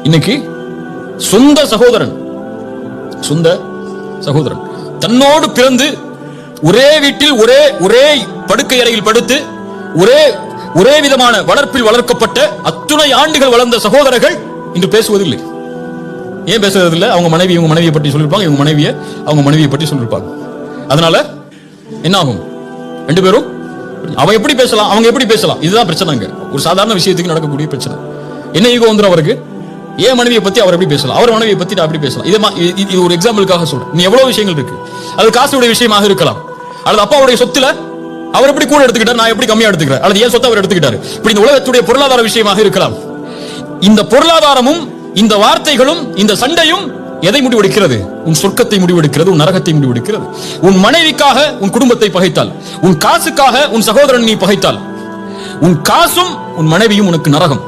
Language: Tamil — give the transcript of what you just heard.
இன்னைக்கு சொந்த சகோதரன் தன்னோடு பிறந்து ஒரே வீட்டில் ஒரே படுக்கை அறையில் படுத்து ஒரே விதமான வளர்ப்பில் வளர்க்கப்பட்ட அத்துணை ஆண்டுகள் வளர்ந்த சகோதரர்கள் இன்று பேசுவதில்லை. ஏன் பேசுவதில்லை? அவங்க மனைவியை பற்றி சொல்லியிருப்பாங்க, அவங்க மனைவியை பற்றி சொல்லியிருப்பாங்க. அதனால என்ன ஆகும்? ரெண்டு பேரும் அவன் எப்படி பேசலாம், அவங்க எப்படி பேசலாம்? இதுதான் பிரச்சனைங்க. ஒரு சாதாரண விஷயத்துக்கு நடக்கக்கூடிய பிரச்சனை. என்ன ஈகோ வந்துடும் அவருக்கு? ஏன் மனைவியை பத்தி அவர் எப்படி பேசலாம், அவர் மனைவியை பத்தி அப்படி பேசலாம்? இது ஒரு எக்ஸாம்பிளுக்காக சொல்றேன். நீ எவ்வளவு விஷயங்கள் இருக்கு. அது காசுடைய விஷயமாக இருக்கலாம், அல்லது அப்பாவுடைய சொத்துல அவர் எப்படி கூட எடுத்துக்கிட்டார், நான் எப்படி கம்மியா எடுத்துக்கிறேன், அல்லது ஏன் சொத்தை அவர் எடுத்துக்கிட்டாரு. இப்படி இந்த உலகத்துடைய பொருளாதார விஷயமாக இருக்கலாம். இந்த பொருளாதாரமும் இந்த வார்த்தைகளும் இந்த சண்டையும் எதை முடிவெடுக்கிறது? உன் சொர்க்கத்தை முடிவெடுக்கிறது, உன் நரகத்தை முடிவெடுக்கிறது. உன் மனைவிக்காக உன் குடும்பத்தை பகைத்தால், உன் காசுக்காக உன் சகோதரன் நீ பகைத்தால், உன் காசும் உன் மனைவியும் உனக்கு நரகம்.